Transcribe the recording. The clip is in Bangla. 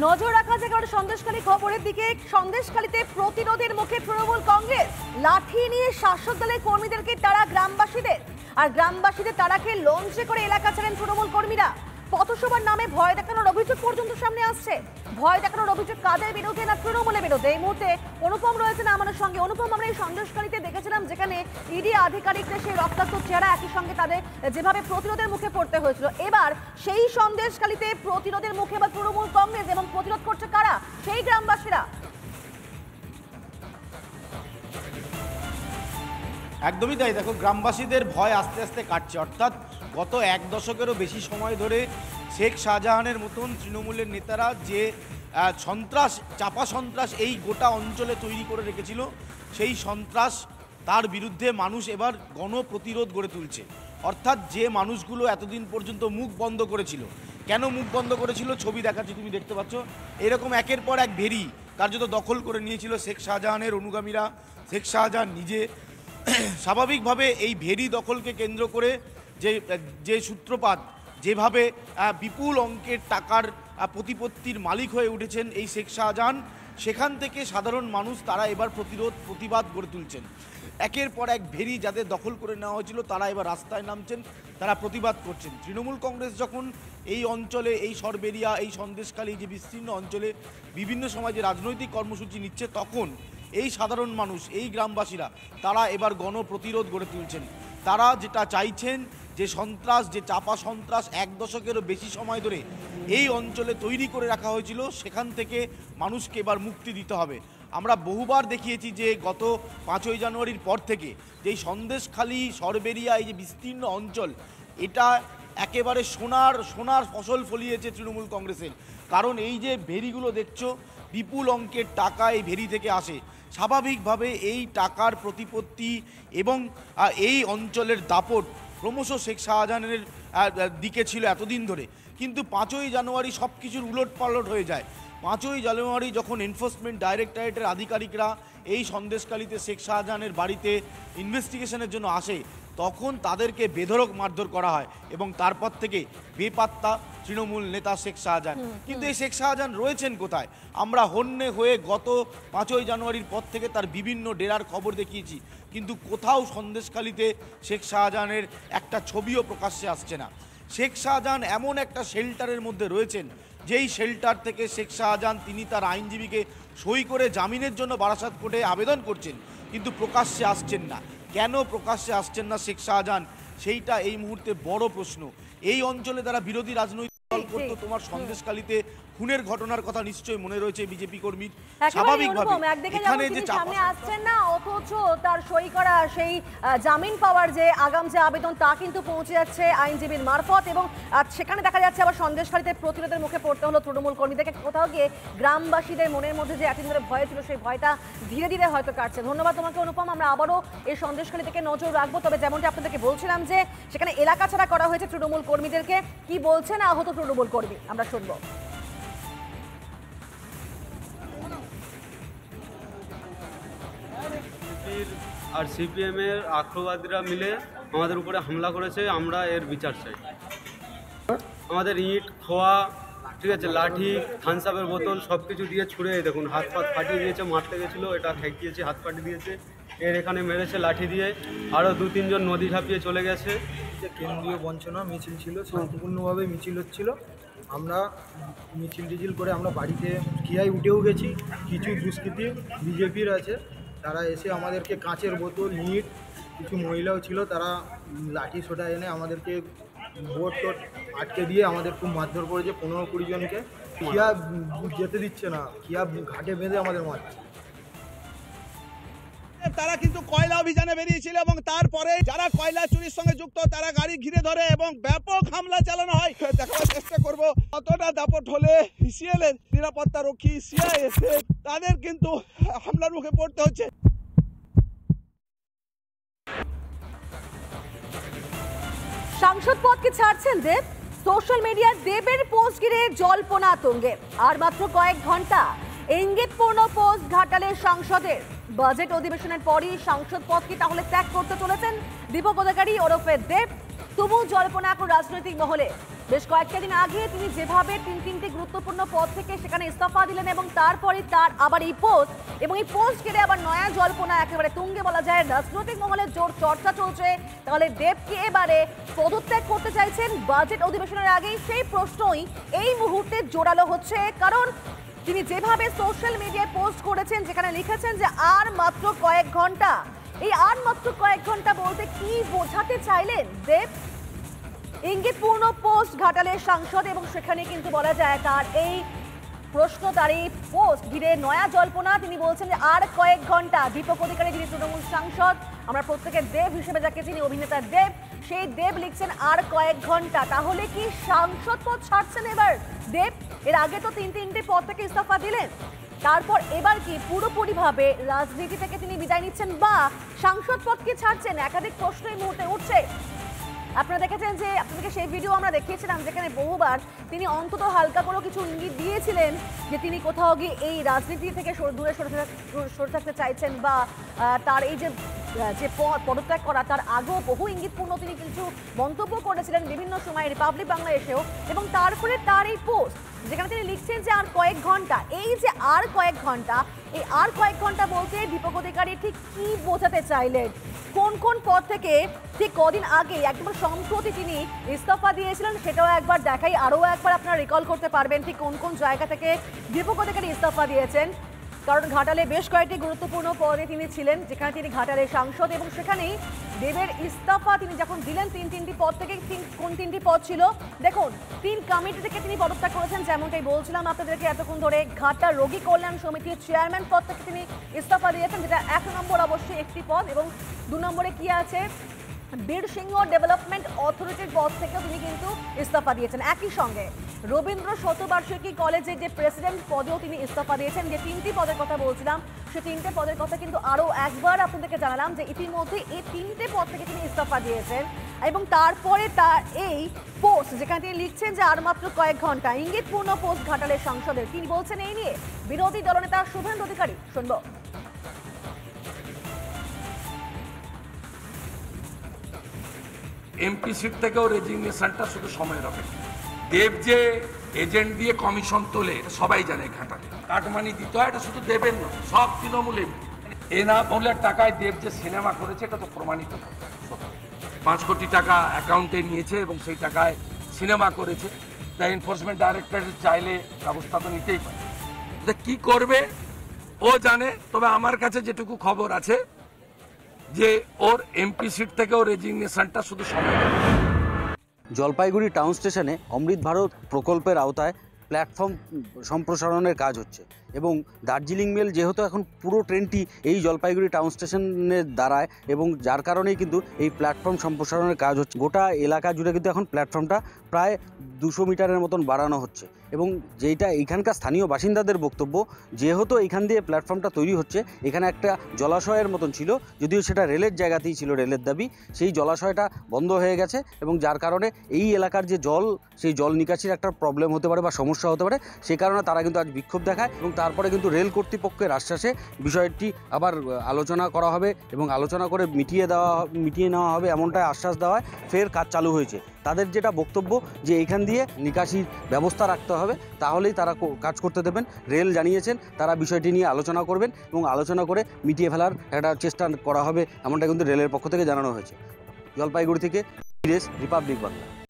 নজর রাখা যায় কারণ সন্দেশখালী খবরের দিকে। সন্দেশখালীতে প্রতিরোধের মুখে তৃণমূল কংগ্রেস, লাঠি নিয়ে শাসক দলের কর্মীদেরকে তারা গ্রামবাসীদের, আর গ্রামবাসীদের তারাকে লঞ্চে করে এলাকা ছাড়েন তৃণমূল কর্মীরা। পথসভার নামে ভয় দেখানোর অভিযোগ পর্যন্ত সামনে আসছে। ভয় দেখানোর অভিযোগ কাদের বিরুদ্ধে? না তৃণমূলের বিরুদ্ধে। এই মুহূর্তে অনুপম রয়েছেন আমাদের সঙ্গে। অনুপম, আমরা এই সন্দেশখালীতে দেখেছিলাম যেখানে ইডি আধিকারিকদের সেই রক্তাক্ত চেহারা, একই সঙ্গে তাদের যেভাবে প্রতিরোধের মুখে পড়তে হয়েছিল, এবার সেই সন্দেশখালীতে প্রতিরোধের মুখে বা তৃণমূল কংগ্রেস এবং প্রতিরোধ করছে কারা? সেই গ্রামবাসীরা। একদমই তাই। দেখো, গ্রামবাসীদের ভয় আস্তে আস্তে কাটছে। অর্থাৎ গত এক দশকেরও বেশি সময় ধরে শেখ শাহজাহানের মতন তৃণমূলের নেতারা যে সন্ত্রাস, চাপা সন্ত্রাস এই গোটা অঞ্চলে তৈরি করে রেখেছিল, সেই সন্ত্রাস, তার বিরুদ্ধে মানুষ এবার গণপ্রতিরোধ গড়ে তুলছে। অর্থাৎ যে মানুষগুলো এতদিন পর্যন্ত মুখ বন্ধ করেছিল, কেন মুখ বন্ধ করেছিল? ছবি দেখাচ্ছি, তুমি দেখতে পাচ্ছ। এরকম একের পর এক ভেরি কার্যত দখল করে নিয়েছিল শেখ শাহজাহানের অনুগামীরা, শেখ শাহজাহান নিজে। স্বাভাবিকভাবে এই ভেরি দখলকে কেন্দ্র করে যে সূত্রপাত, যেভাবে বিপুল অঙ্কের টাকার প্রতিপত্তির মালিক হয়ে উঠেছেন এই শেখ শাহজাহান, সেখান থেকে সাধারণ মানুষ তারা এবার প্রতিবাদ গড়ে তুলছেন। একের পর এক ভেরি যাদের দখল করে নেওয়া হয়েছিল তারা এবার রাস্তায় নামছেন, তারা প্রতিবাদ করছেন। তৃণমূল কংগ্রেস যখন এই অঞ্চলে, এই সরবেরিয়া, এই সন্দেশখালী যে বিস্তীর্ণ অঞ্চলে বিভিন্ন সময় যে রাজনৈতিক কর্মসূচি নিচ্ছে, তখন এই সাধারণ মানুষ, এই গ্রামবাসীরা তারা এবার গণপ্রতিরোধ গড়ে তুলছেন। তারা যেটা চাইছেন, যে সন্ত্রাস, যে চাপা সন্ত্রাস এক দশকেরও বেশি সময় ধরে এই অঞ্চলে তৈরি করে রাখা হয়েছিল, সেখান থেকে মানুষকে এবার মুক্তি দিতে হবে। আমরা বহুবার দেখিয়েছি যে গত 5ই জানুয়ারির পর থেকে যেই সন্দেশখালী, সরবেরিয়া, এই যে বিস্তীর্ণ অঞ্চল, এটা একেবারে সোনার ফসল ফলিয়েছে তৃণমূল কংগ্রেসের। কারণ এই যে ভেরিগুলো দেখছো, বিপুল অঙ্কের টাকা এই ভেরি থেকে আসে। স্বাভাবিকভাবে এই টাকার প্রতিপত্তি এবং এই অঞ্চলের দাপট ক্রমশ শেখ শাহজাহানের দিকে ছিল এতদিন ধরে। কিন্তু 5ই জানুয়ারি সব কিছুর উলটপালট হয়ে যায়। 5ই জানুয়ারি যখন এনফোর্সমেন্ট ডাইরেক্টরেটের আধিকারিকরা এই সন্দেশখালীতে শেখ শাহজাহানের বাড়িতে ইনভেস্টিগেশনের জন্য আসে, তখন তাদেরকে বেধড়ক মারধর করা হয় এবং তারপর থেকে বেপাত্তা তৃণমূল নেতা শেখ শাহজাহান। কিন্তু এই শেখ শাহজাহান রয়েছেন কোথায়? আমরা হন্যে হয়ে গত 5ই জানুয়ারির পর থেকে তার বিভিন্ন ডেরার খবর দেখিয়েছি, কিন্তু কোথাও সন্দেশখালীতে শেখ শাহজাহানের একটা ছবিও প্রকাশ্যে আসছে না। শেখ শাহজাহান এমন একটা শেল্টারের মধ্যে রয়েছেন, যেই শেল্টার থেকে শেখ শাহজাহান তিনি তার আইনজীবীকে সই করে জামিনের জন্য বারাসাত কোর্টে আবেদন করছেন, কিন্তু প্রকাশ্যে আসছেন না। কেন প্রকাশ্যে আসছেন না শেখ শাহজাহান, সেইটা এই মুহূর্তে বড় প্রশ্ন। এই অঞ্চলে যারা বিরোধী রাজনৈতিক দল করতো, তোমার সন্দেশখালীতে খুনের ঘটনার কথা নিশ্চয়ই মনে রয়েছে বিজেপি কর্মীর। স্বাভাবিকভাবে এখানে যে সামনে আসছেন না, অথচ তার সই করা সেই জামিন পাওয়ার যে আগাম যে আবেদন, তা কিন্তু পৌঁছে যাচ্ছে আইনজীবীর মারফত, এবং সেখানে দেখা যাচ্ছে আবার সন্দেশখালীতে প্রতিরোধের মুখে পড়তে হলো তৃণমূল কর্মীদেরকে। কোথাও গিয়ে গ্রামবাসীদের মনের মধ্যে যে এতদিন ধরে ভয় ছিল, সেই ভয়টা ধীরে ধীরে হয়তো কাটছে। ধন্যবাদ তোমাকে অনুপম। আমরা আবারও এই সন্দেশখালী থেকে নজর রাখবো। তবে যেমনটি আপনাদেরকে বলছিলাম যে সেখানে এলাকা ছাড়া করা হয়েছে তৃণমূল কর্মীদেরকে। কি বলছেন আহত তৃণমূল কর্মী, আমরা শুনবো। আর সিপিএমের আক্রমণবাদীরা মিলে আমাদের উপরে হামলা করেছে, আমরা এর বিচার চাই। আমাদের ইট, খোয়া, ঠিক আছে, লাঠি, থানসাপের বোতল সব কিছু দিয়ে ছুঁড়ে, দেখুন হাত পাত ফাটিয়ে দিয়েছে। মারতে গেছিলো, এটা ঠেকিয়েছে, হাত ফাটিয়ে দিয়েছে। এর এখানে মেরেছে লাঠি দিয়ে। আরও 2-3 জন নদী ঝাঁপিয়ে চলে গেছে। কেন্দ্রীয় বঞ্চনা মিছিল ছিল, শান্তিপূর্ণভাবে মিছিল হচ্ছিল। আমরা মিছিল করে আমরা বাড়িতে খিয়ায় উঠেও গেছি। কিছু দুষ্কৃতী বিজেপির আছে, তারা এসে আমাদেরকে কাঁচের বোতল, ইট, কিছু মহিলাও ছিল, তারা লাঠি সোটা এনে আমাদেরকে বোট টোট আটকে দিয়ে আমাদের খুব মারধর করেছে। 15-20 জনকে খিয়া যেতে দিচ্ছে না, খিয়া ঘাটে বেঁধে আমাদের মারছে। তারা কিন্তু কয়লা অভিযানে বেরিয়েছিল এবং তারপরে যারা কয়লা চুরির সঙ্গে যুক্ত তারা গাড়ি ঘিরে ধরে এবং ব্যাপক হামলা চালানো হয়। দেখার চেষ্টা করব কতটা দাপট হলে সিএল এর নিরাপত্তা রক্ষী, সিআইএসএফ, তাদের কিন্তু হামলার মুখে পড়তে হচ্ছে। সাংসদ পদকে ছাড়ছেন দেব। সোশ্যাল মিডিয়ায় দেবের পোস্ট ঘিরে জল্পনা তুঙ্গে। আর মাত্র কয়েক ঘন্টা। ইঙ্গিতপূর্ণ পোস্ট ঘাটালের সাংসদের। বাজেট অধিবেশনের পরই সাংসদ পদ কি তাহলে ত্যাগ করতে চলেছেন দীপক অধিকারী ওরফে দেব? তুমুল জল্পনা এখন রাজনৈতিক মহলে। বেশ কয়েকটা দিন আগে তিনি যেভাবে তিনটি গুরুত্বপূর্ণ পদ থেকে সেখানে ইস্তফা দিলেন এবং তারপরে তার আবার এই পোস্ট এবং এই পোস্ট ঘিরে আবার নয়া জল্পনা একেবারে তুঙ্গে বলা যায়। রাজনৈতিক মহলে জোর চর্চা চলছে, তাহলে দেবকে এবারে পদত্যাগ করতে চাইছেন বাজেট অধিবেশনের আগেই, সেই প্রশ্নই এই মুহূর্তে জোরালো হচ্ছে। কারণ তিনি যেভাবে সোশ্যাল মিডিয়ায় পোস্ট করেছেন, যেখানে লিখেছেন যে আর মাত্র কয়েক ঘন্টা, এই আর মাত্র কয়েক ঘন্টা বলতে কি বোঝাতে চাইলেন দেব? ইঙ্গিতপূর্ণ পোস্ট ঘাটালের সাংসদ এবং সেখানে কিন্তু বলা যায় তার এই প্রশ্ন, তার এই পোস্ট ঘিরে নয়া জল্পনা। তিনি বলছেন যে আর কয়েক ঘন্টা। দীপক অধিকারী যিনি তৃণমূল সাংসদ, আমরা প্রত্যেকে দেব হিসেবে যাকে চিনি, অভিনেতা দেব, সেই দেব লিখছেন আর কয়েক ঘন্টা। তাহলে কি সাংসদ পদ ছাড়ছেন এবার দেব? এর আগে তো তিনটি পদ থেকে ইস্তফা দিলেন, তারপর এবার কি পুরোপুরিভাবে রাজনীতি থেকে তিনি বিদায় নিচ্ছেন বা সাংসদ পদ কি ছাড়ছেন? একাধিক প্রশ্ন এই মুহূর্তে উঠছে। আপনারা দেখেছেন যে আপনাদেরকে সেই ভিডিও আমরা দেখিয়েছিলাম যেখানে বহুবার তিনি অন্তত হালকা করেও কিছু ইঙ্গিত দিয়েছিলেন যে তিনি কোথাও গিয়ে এই রাজনীতি থেকে দূরে সরে থাকতে চাইছেন বা তার এই যে পদত্যাগ করা তার আগেও বহু ইঙ্গিতপূর্ণ তিনি কিছু মন্তব্য করেছিলেন বিভিন্ন সময় রিপাবলিক বাংলা এসেও। এবং তারপরে তার এই পোস্ট যেখানে তিনি লিখছেন যে আর কয়েক ঘন্টা, এই যে আর কয়েক ঘন্টা, এই আর কয়েক ঘন্টা বলতে দীপক অধিকারী ঠিক কি বোঝাতে চাইলেন? কোন কোন পদ থেকে ঠিক কদিন আগে একদম সম্প্রতি তিনি ইস্তফা দিয়েছিলেন সেটাও একবার দেখাই, আরও একবার আপনারা রিকল করতে পারবেন ঠিক কোন কোন জায়গা থেকে দীপক অধিকারী ইস্তফা দিয়েছেন। কারণ ঘাটালে বেশ কয়েকটি গুরুত্বপূর্ণ পদে তিনি ছিলেন, যেখানে তিনি ঘাটালের সাংসদ এবং সেখানেই দেবের ইস্তফা তিনি যখন দিলেন তিনটি পদ থেকে, কোন তিনটি পদ ছিল দেখুন। 3 কমিটি থেকে তিনি পদত্যাগ করেছেন, যেমনটাই বলছিলাম আপনাদেরকে এতক্ষণ ধরে। ঘাটা রোগী কল্যাণ সমিতির চেয়ারম্যান পদ থেকে তিনি ইস্তফা দিয়েছেন, যেটা 1 নম্বর অবশ্যই একটি পদ, এবং 2 নম্বরে কি আছে বীরসিংহ ডেভেলপমেন্ট অথরিটির পদ থেকেও তিনি কিন্তু ইস্তফা দিয়েছেন। একই সঙ্গে রবীন্দ্র শতবার্ষিকী কলেজের যে প্রেসিডেন্ট পদেও তিনি ইস্তফা দিয়েছেন। যে 3টি পদের কথা বলছিলাম, সে 3টে পদের কথা কিন্তু আরও একবার আপনাদেরকে জানালাম যে ইতিমধ্যে এই 3টে পদ থেকে তিনি ইস্তফা দিয়েছেন। এবং তারপরে তার এই পোস্ট যেখানে তিনি লিখছেন যে আর মাত্র কয়েক ঘন্টা, ইঙ্গিতপূর্ণ পোস্ট ঘাটালের সাংসদের। তিনি বলছেন এই নিয়ে বিরোধী দলনেতা শুভেন্দু অধিকারী, শুনবো। এমপি সিট থেকেও রেজিগনেশনটা শুধু সময়ের অপেক্ষা। দেব যে এজেন্ট দিয়ে কমিশন তোলে সবাই জানে, ঘাটালে কাটমানি দিতে হয়, এটা শুধু দেবেন না, সব তৃণমূল এমপি। এ না বললে টাকায় দেব যে সিনেমা করেছে এটা তো প্রমাণিত। 5 কোটি টাকা অ্যাকাউন্টে নিয়েছে এবং সেই টাকায় সিনেমা করেছে। তাই এনফোর্সমেন্ট ডাইরেক্টরেট চাইলে ব্যবস্থা তো নিতেই পারে। কি করবে ও জানে। তবে আমার কাছে যেটুকু খবর আছে যে ওর এমপি সিট থেকেও রেজিগনেশনটা শুধু সময়। জলপাইগুড়ি টাউন স্টেশনে অমৃত ভারত প্রকল্পের আওতায় প্ল্যাটফর্ম সম্প্রসারণের কাজ হচ্ছে এবং দার্জিলিং মেল যেহেতু এখন পুরো ট্রেনটি এই জলপাইগুড়ি টাউন স্টেশনের দ্বারায় এবং যার কারণেই কিন্তু এই প্ল্যাটফর্ম সম্প্রসারণের কাজ হচ্ছে। গোটা এলাকা জুড়ে কিন্তু এখন প্ল্যাটফর্মটা প্রায় 200 মিটারের মতন বাড়ানো হচ্ছে এবং যেটা এখানকার স্থানীয় বাসিন্দাদের বক্তব্য, যেহেতু এখান দিয়ে প্ল্যাটফর্মটা তৈরি হচ্ছে, এখানে একটা জলাশয়ের মতন ছিল, যদিও সেটা রেলের জায়গাতেই ছিল, রেলের দাবি, সেই জলাশয়টা বন্ধ হয়ে গেছে এবং যার কারণে এই এলাকার যে জল, সেই জল নিকাশির একটা প্রবলেম হতে পারে বা সমস্যা হতে পারে। সে কারণে তারা কিন্তু আজ বিক্ষোভ দেখায় এবং তারপরে কিন্তু রেল কর্তৃপক্ষের আশ্বাসে বিষয়টি আবার আলোচনা করা হবে এবং আলোচনা করে মিটিয়ে নেওয়া হবে এমনটাই আশ্বাস দেওয়ায় ফের কাজ চালু হয়েছে। তাদের যেটা বক্তব্য যে এখান দিয়ে নিকাশির ব্যবস্থা রাখতে হবে, তাহলেই তারা কাজ করতে দেবেন। রেল জানিয়েছেন তারা বিষয়টি নিয়ে আলোচনা করবেন এবং আলোচনা করে মিটিয়ে ফেলার একটা চেষ্টা করা হবে, এমনটা কিন্তু রেলের পক্ষ থেকে জানানো হয়েছে। জলপাইগুড়ি থেকে রিপাবলিক বাংলা।